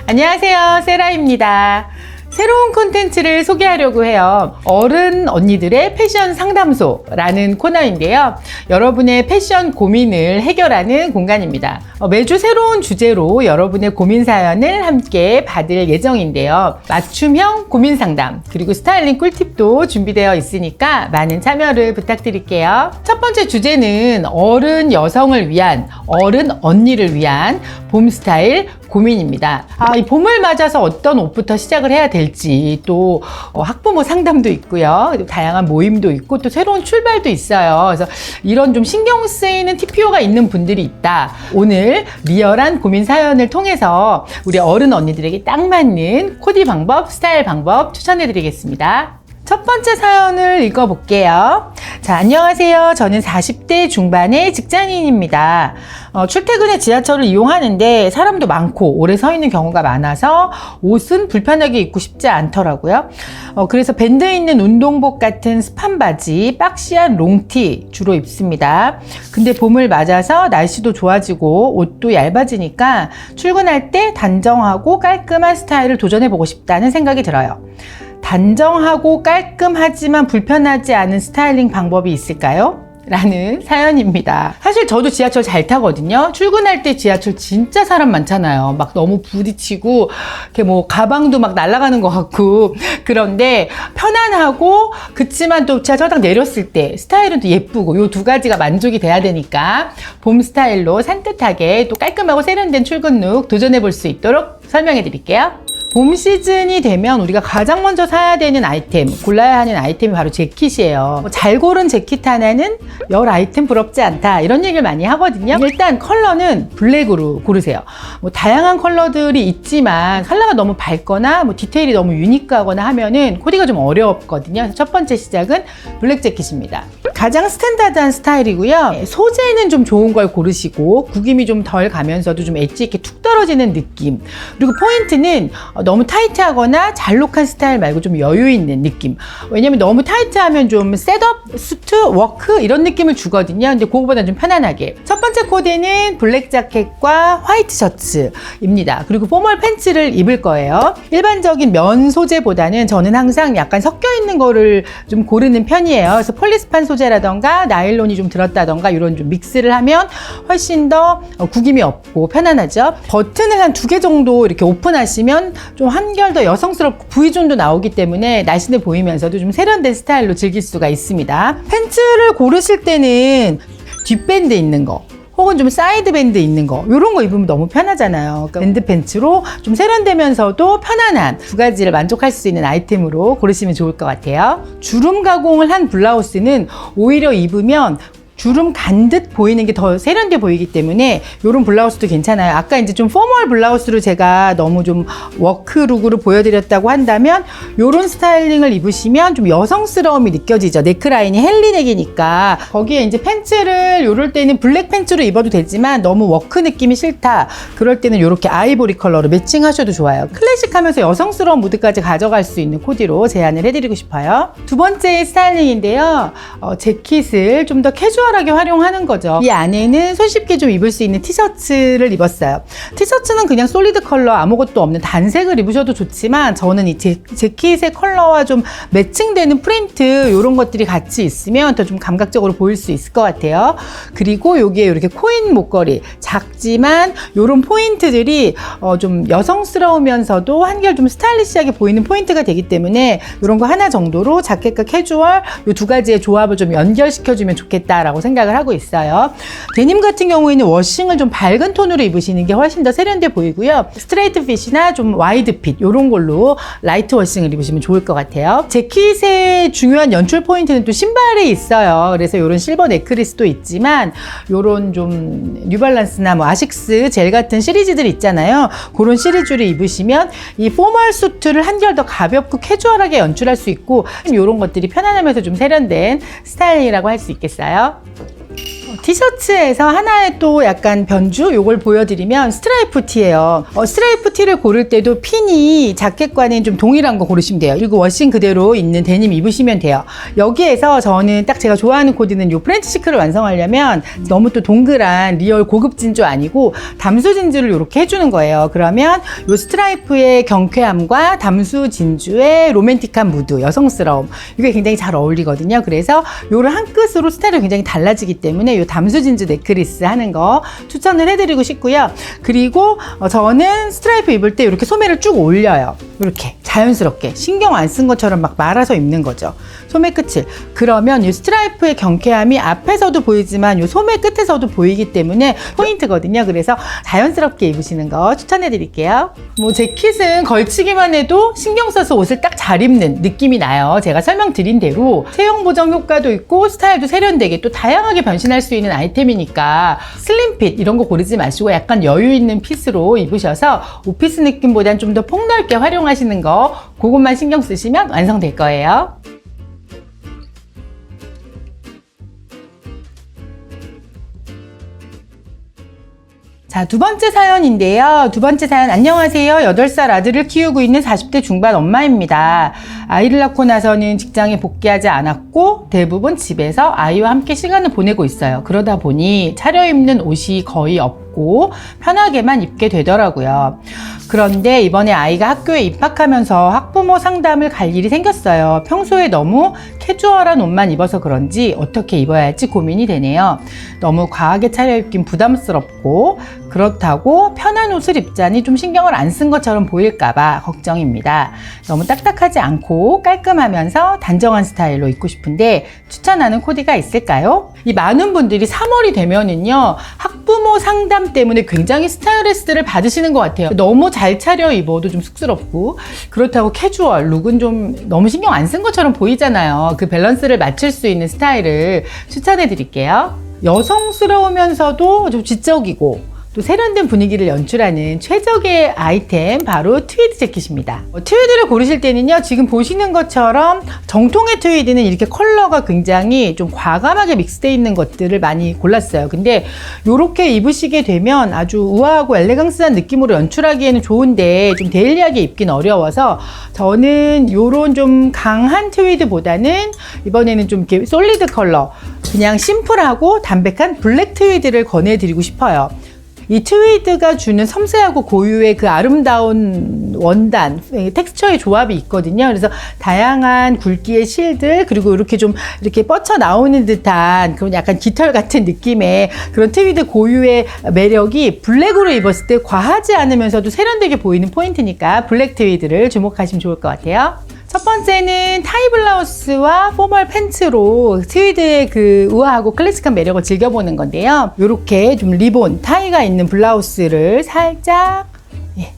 안녕하세요, 세라입니다. 새로운 콘텐츠를 소개하려고 해요. 어른 언니들의 패션 상담소라는 코너인데요. 여러분의 패션 고민을 해결하는 공간입니다. 매주 새로운 주제로 여러분의 고민 사연을 함께 받을 예정인데요. 맞춤형 고민 상담 그리고 스타일링 꿀팁도 준비되어 있으니까 많은 참여를 부탁드릴게요. 첫 번째 주제는 어른 여성을 위한, 어른 언니를 위한 봄 스타일 고민입니다. 이 봄을 맞아서 어떤 옷부터 시작을 해야 될지, 또 학부모 상담도 있고요. 다양한 모임도 있고 또 새로운 출발도 있어요. 그래서 이런 좀 신경 쓰이는 TPO가 있는 분들이 있다. 오늘 리얼한 고민 사연을 통해서 우리 어른 언니들에게 딱 맞는 코디 방법, 스타일 방법 추천해 드리겠습니다. 첫 번째 사연을 읽어볼게요. 자, 안녕하세요. 저는 40대 중반의 직장인입니다. 출퇴근에 지하철을 이용하는데 사람도 많고 오래 서 있는 경우가 많아서 옷은 불편하게 입고 싶지 않더라고요. 그래서 밴드 있는 운동복 같은 스판 바지, 박시한 롱티 주로 입습니다. 근데 봄을 맞아서 날씨도 좋아지고 옷도 얇아지니까 출근할 때 단정하고 깔끔한 스타일을 도전해보고 싶다는 생각이 들어요. 단정하고 깔끔하지만 불편하지 않은 스타일링 방법이 있을까요? 라는 사연입니다. 사실 저도 지하철 잘 타거든요. 출근할 때 지하철 진짜 사람 많잖아요. 막 너무 부딪히고 이렇게 뭐 가방도 막 날아가는 것 같고, 그런데 편안하고 그치만 또 지하철 딱 내렸을 때 스타일은 또 예쁘고 요 두 가지가 만족이 돼야 되니까 봄 스타일로 산뜻하게 또 깔끔하고 세련된 출근 룩 도전해 볼 수 있도록 설명해 드릴게요. 봄 시즌이 되면 우리가 가장 먼저 사야 되는 아이템, 골라야 하는 아이템이 바로 재킷이에요. 잘 고른 재킷 하나는 열 아이템 부럽지 않다, 이런 얘기를 많이 하거든요. 일단 컬러는 블랙으로 고르세요. 다양한 컬러들이 있지만 컬러가 너무 밝거나 디테일이 너무 유니크하거나 하면은 코디가 좀 어렵거든요. 그래서 첫 번째 시작은 블랙 재킷입니다. 가장 스탠다드한 스타일이고요. 소재는 좀 좋은 걸 고르시고 구김이 좀 덜 가면서도 좀 엣지 있게 툭 떨어지는 느낌. 그리고 포인트는 너무 타이트하거나 잘록한 스타일 말고 좀 여유 있는 느낌. 왜냐면 너무 타이트하면 좀 셋업, 수트, 워크 이런 느낌을 주거든요. 근데 그거보다는 좀 편안하게. 첫 번째 코디는 블랙 자켓과 화이트 셔츠입니다. 그리고 포멀 팬츠를 입을 거예요. 일반적인 면 소재보다는 저는 항상 약간 섞여 있는 거를 좀 고르는 편이에요. 그래서 폴리스판 소재라던가 나일론이 좀 들었다던가 이런 좀 믹스를 하면 훨씬 더 구김이 없고 편안하죠. 버튼을 한 2개 정도 이렇게 오픈하시면 좀 한결 더 여성스럽고 V존도 나오기 때문에 날씬해 보이면서도 좀 세련된 스타일로 즐길 수가 있습니다. 팬츠를 고르실 때는 뒷밴드 있는 거 혹은 좀 사이드 밴드 있는 거, 이런 거 입으면 너무 편하잖아요. 그러니까 밴드 팬츠로 좀 세련되면서도 편안한 두 가지를 만족할 수 있는 아이템으로 고르시면 좋을 것 같아요. 주름 가공을 한 블라우스는 오히려 입으면 주름 간 듯 보이는 게 더 세련돼 보이기 때문에 이런 블라우스도 괜찮아요. 아까 이제 좀 포멀 블라우스로 제가 너무 좀 워크룩으로 보여드렸다고 한다면 이런 스타일링을 입으시면 좀 여성스러움이 느껴지죠. 네크라인이 헬리넥이니까 거기에 이제 팬츠를 이럴 때는 블랙 팬츠로 입어도 되지만 너무 워크 느낌이 싫다, 그럴 때는 이렇게 아이보리 컬러로 매칭하셔도 좋아요. 클래식하면서 여성스러운 무드까지 가져갈 수 있는 코디로 제안을 해드리고 싶어요. 두 번째 스타일링인데요. 재킷을 좀 더 캐주얼하게 활용하는 거죠. 이 안에는 손쉽게 좀 입을 수 있는 티셔츠를 입었어요. 티셔츠는 그냥 솔리드 컬러 아무것도 없는 단색을 입으셔도 좋지만 저는 이 재킷의 컬러와 좀 매칭되는 프린트 이런 것들이 같이 있으면 더 좀 감각적으로 보일 수 있을 것 같아요. 그리고 여기에 이렇게 코인 목걸이, 작지만 이런 포인트들이 좀 여성스러우면서도 한결 좀 스타일리시하게 보이는 포인트가 되기 때문에 이런 거 하나 정도로 자켓과 캐주얼 이 두 가지의 조합을 좀 연결시켜주면 좋겠다라고 생각을 하고 있어요. 데님 같은 경우에는 워싱을 좀 밝은 톤으로 입으시는 게 훨씬 더 세련돼 보이고요. 스트레이트 핏이나 좀 와이드 핏 이런 걸로 라이트 워싱을 입으시면 좋을 것 같아요. 재킷의 중요한 연출 포인트는 또 신발에 있어요. 그래서 이런 실버 넥클리스도 있지만 이런 좀 뉴발란스나 아식스 젤 같은 시리즈들 있잖아요. 그런 시리즈를 입으시면 이 포멀 수트를 한결 더 가볍고 캐주얼하게 연출할 수 있고 이런 것들이 편안하면서 좀 세련된 스타일이라고 할 수 있겠어요. 티셔츠에서 하나의 또 약간 변주 요걸 보여드리면 스트라이프 티예요. 스트라이프 티를 고를 때도 핀이 자켓과는 좀 동일한 거 고르시면 돼요. 그리고 워싱 그대로 있는 데님 입으시면 돼요. 여기에서 저는 딱 제가 좋아하는 코디는 요 프렌치 시크를 완성하려면 너무 또 동그란 리얼 고급 진주 아니고 담수 진주를 이렇게 해주는 거예요. 그러면 요 스트라이프의 경쾌함과 담수 진주의 로맨틱한 무드, 여성스러움 이게 굉장히 잘 어울리거든요. 그래서 요를 한 끝으로 스타일이 굉장히 달라지기 때문에 요 담수 진주 넥크리스 하는 거 추천을 해드리고 싶고요. 그리고 저는 스트라이프 입을 때 이렇게 소매를 쭉 올려요. 이렇게 자연스럽게 신경 안 쓴 것처럼 막 말아서 입는 거죠. 소매 끝을. 그러면 이 스트라이프의 경쾌함이 앞에서도 보이지만 이 소매 끝에서도 보이기 때문에 포인트거든요. 그래서 자연스럽게 입으시는 거 추천해 드릴게요. 뭐 재킷은 걸치기만 해도 신경 써서 옷을 딱 잘 입는 느낌이 나요. 제가 설명드린 대로 체형 보정 효과도 있고 스타일도 세련되게 또 다양하게 변신할 수 있는 아이템이니까 슬림핏 이런 거 고르지 마시고 약간 여유 있는 핏으로 입으셔서 오피스 느낌보다는 좀 더 폭넓게 활용하시는 거 그것만 신경 쓰시면 완성될 거예요. 자, 두 번째 사연인데요. 두 번째 사연, 안녕하세요. 8살 아들을 키우고 있는 40대 중반 엄마입니다. 아이를 낳고 나서는 직장에 복귀하지 않았고 대부분 집에서 아이와 함께 시간을 보내고 있어요. 그러다 보니 차려입는 옷이 거의 없고 편하게만 입게 되더라고요. 그런데 이번에 아이가 학교에 입학하면서 학부모 상담을 갈 일이 생겼어요. 평소에 너무 캐주얼한 옷만 입어서 그런지 어떻게 입어야 할지 고민이 되네요. 너무 과하게 차려입긴 부담스럽고 그렇다고 편한 옷을 입자니 좀 신경을 안 쓴 것처럼 보일까봐 걱정입니다. 너무 딱딱하지 않고 깔끔하면서 단정한 스타일로 입고 싶은데 추천하는 코디가 있을까요? 이 많은 분들이 3월이 되면은요 학부모 상담 때문에 굉장히 스트레스를 받으시는 것 같아요. 너무 잘 차려 입어도 좀 쑥스럽고 그렇다고 캐주얼 룩은 좀 너무 신경 안 쓴 것처럼 보이잖아요. 그 밸런스를 맞출 수 있는 스타일을 추천해 드릴게요. 여성스러우면서도 좀 지적이고 또 세련된 분위기를 연출하는 최적의 아이템 바로 트위드 재킷입니다. 트위드를 고르실 때는요 지금 보시는 것처럼 정통의 트위드는 이렇게 컬러가 굉장히 좀 과감하게 믹스되어 있는 것들을 많이 골랐어요. 근데 이렇게 입으시게 되면 아주 우아하고 엘레강스한 느낌으로 연출하기에는 좋은데 좀 데일리하게 입긴 어려워서 저는 이런 좀 강한 트위드보다는 이번에는 좀 이렇게 솔리드 컬러 그냥 심플하고 담백한 블랙 트위드를 권해드리고 싶어요. 이 트위드가 주는 섬세하고 고유의 그 아름다운 원단, 텍스처의 조합이 있거든요. 그래서 다양한 굵기의 실들, 그리고 이렇게 좀 이렇게 뻗쳐 나오는 듯한 그런 약간 깃털 같은 느낌의 그런 트위드 고유의 매력이 블랙으로 입었을 때 과하지 않으면서도 세련되게 보이는 포인트니까 블랙 트위드를 주목하시면 좋을 것 같아요. 첫 번째는 타이 블라우스와 포멀 팬츠로 트위드의 그 우아하고 클래식한 매력을 즐겨보는 건데요. 이렇게 좀 리본, 타이가 있는 블라우스를 살짝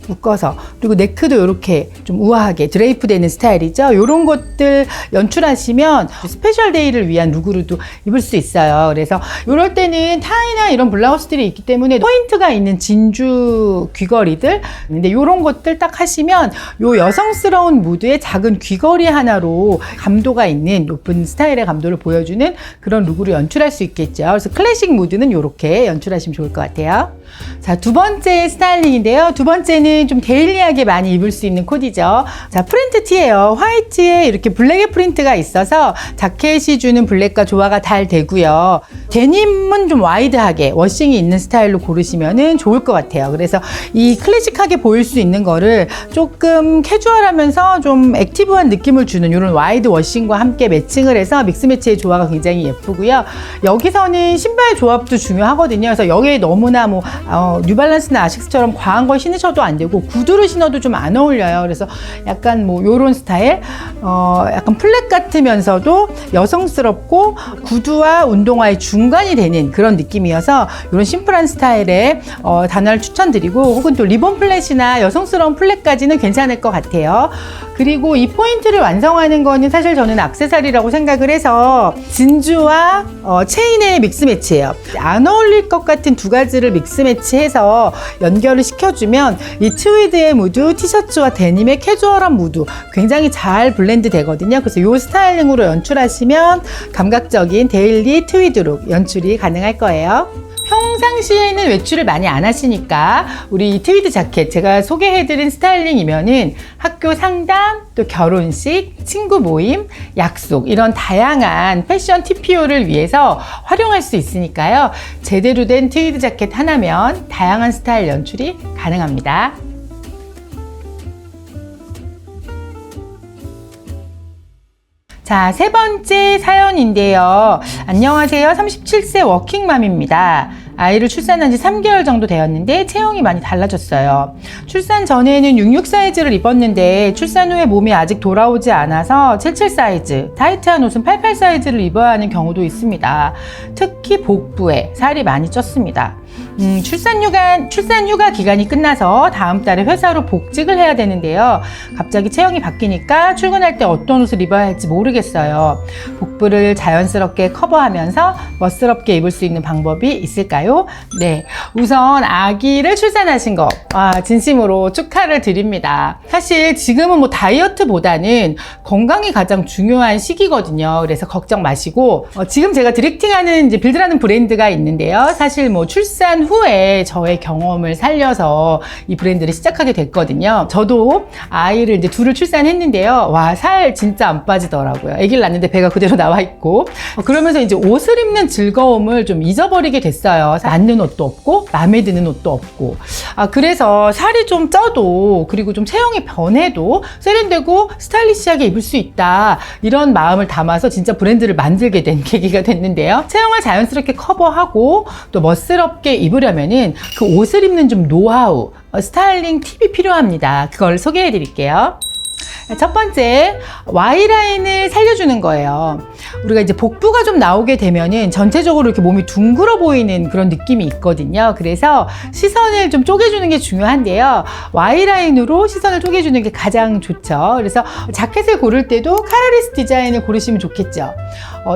묶어서 그리고 네크도 이렇게 좀 우아하게 드레이프 되는 스타일이죠. 이런 것들 연출하시면 스페셜 데이를 위한 룩으로도 입을 수 있어요. 그래서 이럴 때는 타이나 이런 블라우스들이 있기 때문에 포인트가 있는 진주 귀걸이들 근데 이런 것들 딱 하시면 요 여성스러운 무드의 작은 귀걸이 하나로 감도가 있는 높은 스타일의 감도를 보여주는 그런 룩으로 연출할 수 있겠죠. 그래서 클래식 무드는 이렇게 연출하시면 좋을 것 같아요. 자, 두 번째 스타일링인데요. 두 번째는 좀 데일리하게 많이 입을 수 있는 코디죠. 자, 프린트 티예요. 화이트에 이렇게 블랙의 프린트가 있어서 자켓이 주는 블랙과 조화가 잘 되고요. 데님은 좀 와이드하게 워싱이 있는 스타일로 고르시면 좋을 것 같아요. 그래서 이 클래식하게 보일 수 있는 거를 조금 캐주얼하면서 좀 액티브한 느낌을 주는 이런 와이드 워싱과 함께 매칭을 해서 믹스매치의 조화가 굉장히 예쁘고요. 여기서는 신발 조합도 중요하거든요. 그래서 여기에 너무나 뭐 뉴발란스나 아식스처럼 과한 걸 신으셔도 안 되고 구두를 신어도 좀 안 어울려요. 그래서 약간 뭐 요런 스타일 약간 플랫 같으면서도 여성스럽고 구두와 운동화의 중간이 되는 그런 느낌이어서 이런 심플한 스타일의 단화를 추천드리고 혹은 또 리본 플랫이나 여성스러운 플랫까지는 괜찮을 것 같아요. 그리고 이 포인트를 완성하는 거는 사실 저는 액세서리라고 생각을 해서 진주와 체인의 믹스 매치예요. 안 어울릴 것 같은 두 가지를 믹스 매치해서 연결을 시켜주면 이 트위드의 무드, 티셔츠와 데님의 캐주얼한 무드 굉장히 잘 블렌드 되거든요. 그래서 이 스타일링으로 연출하시면 감각적인 데일리 트위드룩 연출이 가능할 거예요. 평상시에는 외출을 많이 안 하시니까 우리 이 트위드 자켓 제가 소개해드린 스타일링이면은 학교 상담, 또 결혼식, 친구 모임, 약속 이런 다양한 패션 TPO를 위해서 활용할 수 있으니까요. 제대로 된 트위드 자켓 하나면 다양한 스타일 연출이 가능합니다. 자, 세 번째 사연인데요. 안녕하세요. 37세 워킹맘입니다. 아이를 출산한 지 3개월 정도 되었는데 체형이 많이 달라졌어요. 출산 전에는 66 사이즈를 입었는데 출산 후에 몸이 아직 돌아오지 않아서 77 사이즈, 타이트한 옷은 88 사이즈를 입어야 하는 경우도 있습니다. 특히 복부에 살이 많이 쪘습니다. 출산 휴가 기간이 끝나서 다음 달에 회사로 복직을 해야 되는데요. 갑자기 체형이 바뀌니까 출근할 때 어떤 옷을 입어야 할지 모르겠어요. 복부를 자연스럽게 커버하면서 멋스럽게 입을 수 있는 방법이 있을까요? 네, 우선 아기를 출산하신 거 진심으로 축하를 드립니다. 사실 지금은 뭐 다이어트보다는 건강이 가장 중요한 시기거든요. 그래서 걱정 마시고 지금 제가 디렉팅하는 이제 빌드라는 브랜드가 있는데요. 사실 뭐 출산 후에 저의 경험을 살려서 이 브랜드를 시작하게 됐거든요. 저도 아이를 이제 둘을 출산했는데요. 와, 살 진짜 안 빠지더라고요. 아기를 낳는데 배가 그대로 나와 있고 그러면서 이제 옷을 입는 즐거움을 좀 잊어버리게 됐어요. 맞는 옷도 없고 마음에 드는 옷도 없고 그래서 살이 좀 쪄도 그리고 좀 체형이 변해도 세련되고 스타일리시하게 입을 수 있다 이런 마음을 담아서 진짜 브랜드를 만들게 된 계기가 됐는데요. 체형을 자연스럽게 커버하고 또 멋스럽게 입으려면은 그 옷을 입는 좀 노하우, 스타일링 팁이 필요합니다. 그걸 소개해 드릴게요. 첫 번째, Y라인을 살려주는 거예요. 우리가 이제 복부가 좀 나오게 되면은 전체적으로 이렇게 몸이 둥글어 보이는 그런 느낌이 있거든요. 그래서 시선을 좀 쪼개주는 게 중요한데요. Y라인으로 시선을 쪼개주는 게 가장 좋죠. 그래서 자켓을 고를 때도 카라리스 디자인을 고르시면 좋겠죠.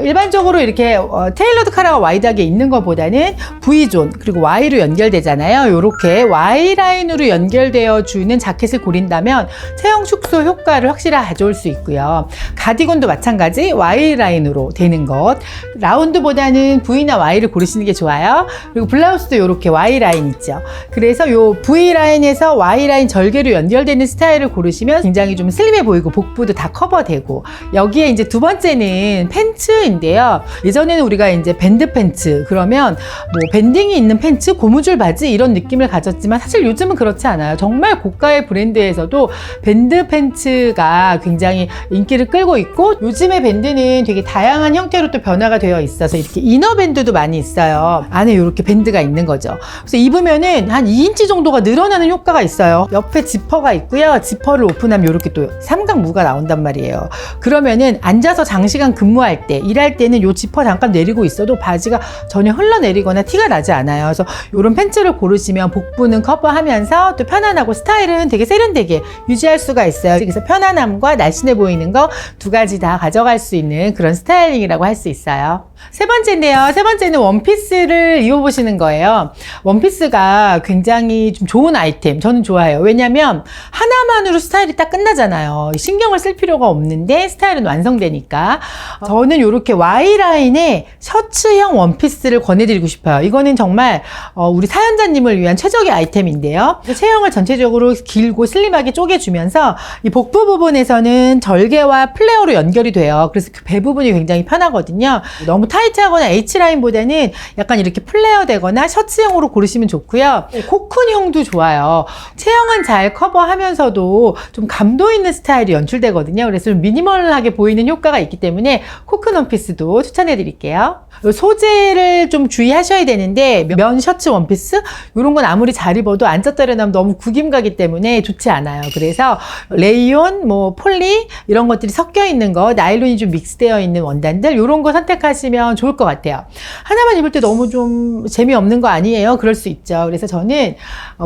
일반적으로 이렇게 테일러드 카라가 와이드하게 있는 것보다는 V존 그리고 Y로 연결되잖아요. 이렇게 Y라인으로 연결되어 주는 자켓을 고른다면 체형 축소 효과를 확실히 가져올 수 있고요. 가디건도 마찬가지 Y라인으로 되는 것. 라운드보다는 V나 Y를 고르시는 게 좋아요. 그리고 블라우스도 이렇게 Y라인 있죠. 그래서 이 V라인에서 Y라인 절개로 연결되는 스타일을 고르시면 굉장히 좀 슬림해 보이고 복부도 다 커버되고 여기에 이제 두 번째는 팬츠인데요. 예전에는 우리가 이제 밴드 팬츠 그러면 뭐 밴딩이 있는 팬츠, 고무줄 바지 이런 느낌을 가졌지만 사실 요즘은 그렇지 않아요. 정말 고가의 브랜드에서도 밴드 팬츠가 굉장히 인기를 끌고 있고 요즘의 밴드는 되게 다양한 형태로 또 변화가 되어 있어서 이렇게 이너 밴드도 많이 있어요. 안에 이렇게 밴드가 있는 거죠. 그래서 입으면은 한 2인치 정도가 늘어나는 효과가 있어요. 옆에 지퍼가 있고요. 지퍼를 오픈하면 이렇게 또 삼각무가 나온단 말이에요. 그러면은 앉아서 장시간 근무할 때 일할 때는 요 지퍼 잠깐 내리고 있어도 바지가 전혀 흘러내리거나 티가 나지 않아요. 그래서 이런 팬츠를 고르시면 복부는 커버하면서 또 편안하고 스타일은 되게 세련되게 유지할 수가 있어요. 그래서 편안함과 날씬해 보이는 거 두 가지 다 가져갈 수 있는 그런 스타일링이라고 할 수 있어요. 세 번째인데요. 세 번째는 원피스를 입어보시는 거예요. 원피스가 굉장히 좀 좋은 아이템. 저는 좋아해요. 왜냐면 하나만으로 스타일이 딱 끝나잖아요. 신경을 쓸 필요가 없는데 스타일은 완성되니까. 저는 이렇게 Y라인의 셔츠형 원피스를 권해드리고 싶어요. 이거는 정말 우리 사연자님을 위한 최적의 아이템인데요. 체형을 전체적으로 길고 슬림하게 쪼개주면서 이 복부 부분에서는 절개와 플레어로 연결이 돼요. 그래서 그 배 부분이 굉장히 편하거든요. 너무 타이트하거나 H라인보다는 약간 이렇게 플레어 되거나 셔츠형으로 고르시면 좋고요. 코큰형도 좋아요. 체형은 잘 커버하면서도 좀 감도 있는 스타일이 연출되거든요. 그래서 좀 미니멀하게 보이는 효과가 있기 때문에 코큰 원피스도 추천해 드릴게요. 소재를 좀 주의하셔야 되는데 면 셔츠 원피스 이런 건 아무리 잘 입어도 앉았다 일어나면 너무 구김가기 때문에 좋지 않아요. 그래서 레이온, 뭐 폴리 이런 것들이 섞여 있는 거, 나일론이 좀 믹스되어 있는 원단들 이런 거 선택하시면 좋을 것 같아요. 하나만 입을 때 너무 좀 재미없는 거 아니에요? 그럴 수 있죠. 그래서 저는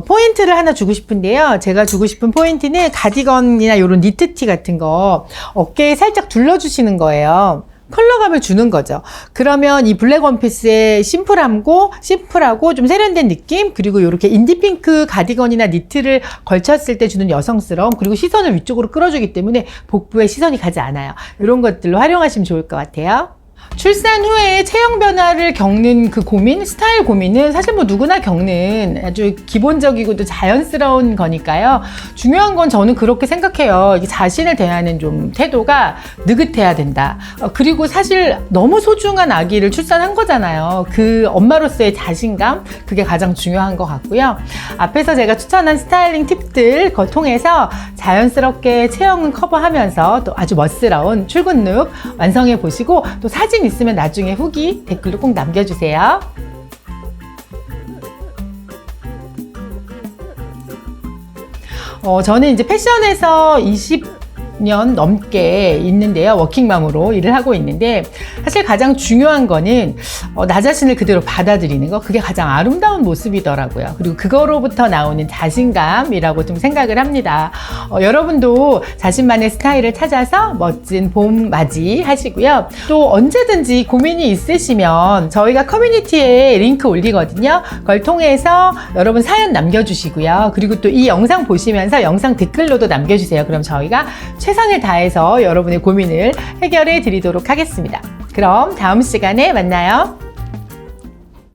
포인트를 하나 주고 싶은데요. 제가 주고 싶은 포인트는 가디건이나 이런 니트티 같은 거 어깨에 살짝 둘러주시는 거예요. 컬러감을 주는 거죠. 그러면 이 블랙 원피스의 심플하고 좀 세련된 느낌, 그리고 이렇게 인디핑크 가디건이나 니트를 걸쳤을 때 주는 여성스러움, 그리고 시선을 위쪽으로 끌어주기 때문에 복부에 시선이 가지 않아요. 이런 것들로 활용하시면 좋을 것 같아요. 출산 후에 체형 변화를 겪는 그 고민, 스타일 고민은 사실 뭐 누구나 겪는 아주 기본적이고도 자연스러운 거니까요. 중요한 건 저는 그렇게 생각해요. 자신을 대하는 좀 태도가 느긋해야 된다. 그리고 사실 너무 소중한 아기를 출산한 거잖아요. 그 엄마로서의 자신감, 그게 가장 중요한 것 같고요. 앞에서 제가 추천한 스타일링 팁들 그걸 통해서 자연스럽게 체형은 커버하면서 또 아주 멋스러운 출근 룩 완성해 보시고, 또 사진 있으면 나중에 후기 댓글로 꼭 남겨주세요. 저는 이제 패션에서 20년 넘게 있는데요. 워킹맘으로 일을 하고 있는데, 사실 가장 중요한 거는 나 자신을 그대로 받아들이는 거, 그게 가장 아름다운 모습이더라고요. 그리고 그거로부터 나오는 자신감이라고 좀 생각을 합니다. 여러분도 자신만의 스타일을 찾아서 멋진 봄 맞이 하시고요. 또 언제든지 고민이 있으시면 저희가 커뮤니티에 링크 올리거든요. 그걸 통해서 여러분 사연 남겨주시고요. 그리고 또 이 영상 보시면서 영상 댓글로도 남겨주세요. 그럼 저희가 최선을 다해서 여러분의 고민을 해결해 드리도록 하겠습니다. 그럼 다음 시간에 만나요.